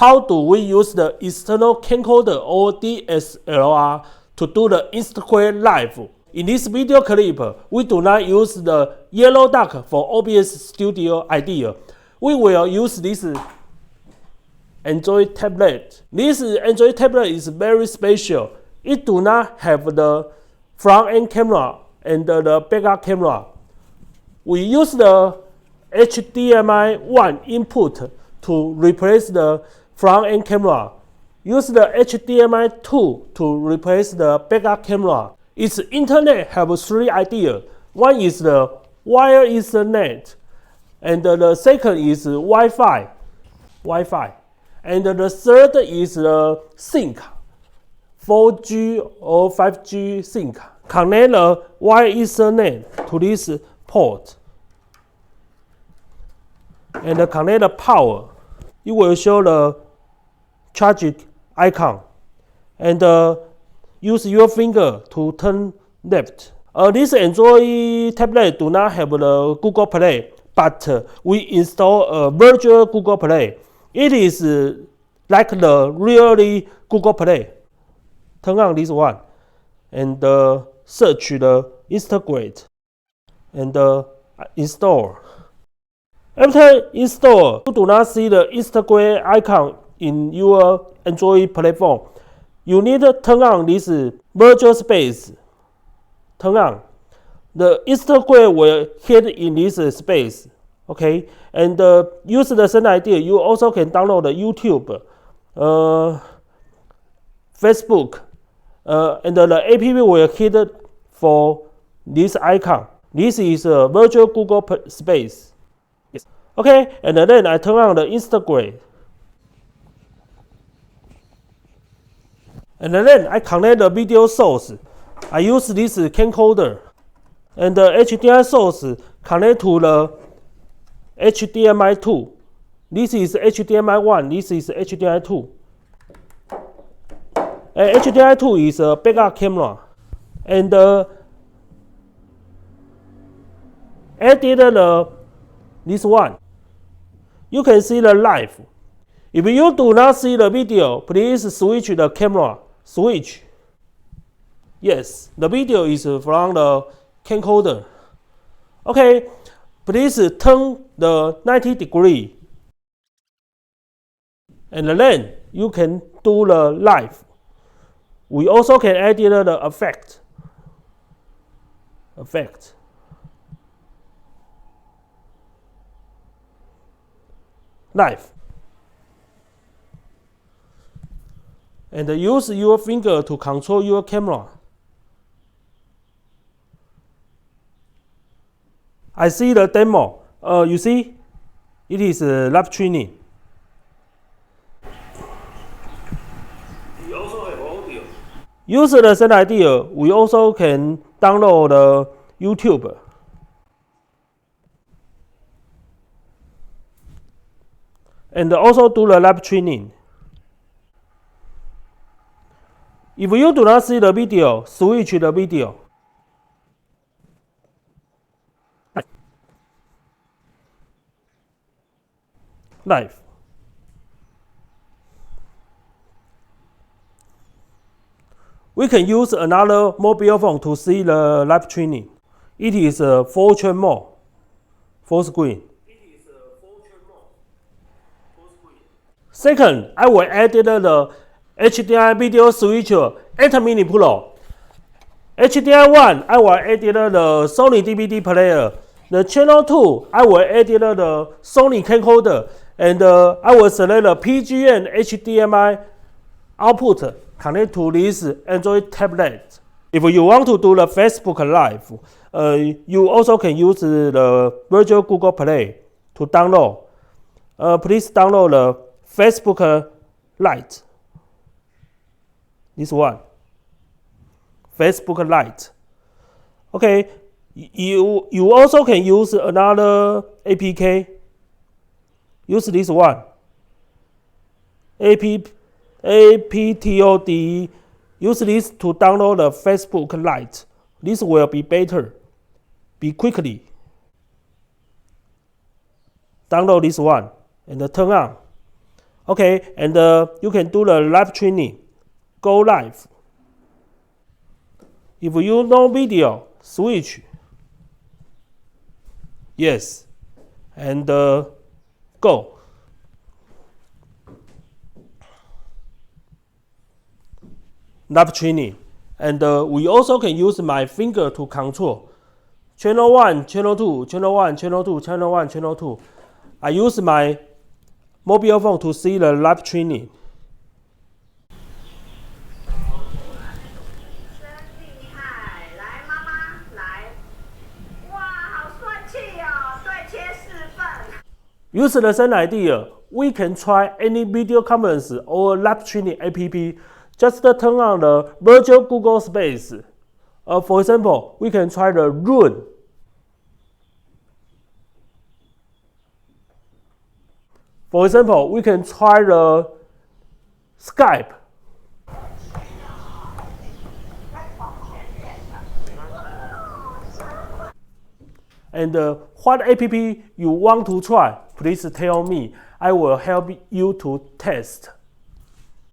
how do we use the external camcorder or DSLR to do the Instagram Live? In this video clip, we do not use the yellow duck for OBS Studio IDEA. We will use this Android tablet. This Android tablet is very special. It do not have the front end camera and the backup camera. We use the HDMI 1 input to replace the front end camera. Use the HDMI 2 to replace the backup camera. Its internet have three ideas. One is the wire Ethernet, and the second is Wi-Fi, and the third is the sync, 4G or 5G sync. Connect the wire Ethernet to this port and connect the power. It will show the charge icon and use your finger to turn left. This Android tablet do not have the Google Play, but we install a virtual Google Play. It is like the really Google Play. Turn on this one and search the Instagram and install. After install, you do not see the Instagram icon in your Android platform. You need to turn on this virtual space. Turn on. The Instagram will hit in this space. Okay, and use the same idea. You also can download the YouTube, Facebook, and the app will hit for this icon. This is a virtual Google space. Yes. Okay, and then I turn on the Instagram. And then I connect the video source. I use this camcorder. And the HDMI source connect to the HDMI 2. This is HDMI 1, this is HDMI 2. And HDMI 2 is a backup camera. And added this one. You can see the live. If you do not see the video, please switch the camera. Switch. Yes, the video is from the camcorder. Okay, please turn the 90 degree. And then you can do the live. We also can add the effect. Live. And use your finger to control your camera. I see the demo. You see, it is live training. We also have audio. Use the same idea. We also can download the YouTube. And also do the live training. If you do not see the video, switch the video. Live. We can use another mobile phone to see the live training. It is a full screen. Second, I will add the HDMI video switcher 8mm Pro. HDMI 1, I will add the Sony DVD player. The channel 2, I will add the Sony camcorder. And I will select the PGN HDMI output connect to this Android tablet. If you want to do the Facebook Live, you also can use the virtual Google Play to download. Please download the Facebook Lite. This one. Facebook Lite. Okay, you also can use another APK. Use this one. APTOD. Use this to download the Facebook Lite. This will be better. Be quickly. Download this one and turn on. Okay, and you can do the live training. Go live. If you know video, switch. Yes, and go. Live training. And we also can use my finger to control. Channel 1, channel 2, channel 1, channel 2, channel 1, channel 2. I use my mobile phone to see the live training. 真厉害！来，妈妈，来！哇，好帅气哦！对切4份。Use the same idea. We can try any video conference or live training app. Just turn on the virtual Google Space. For example, we can try the Room. For example, we can try the Skype. And what app you want to try, please tell me. I will help you to test.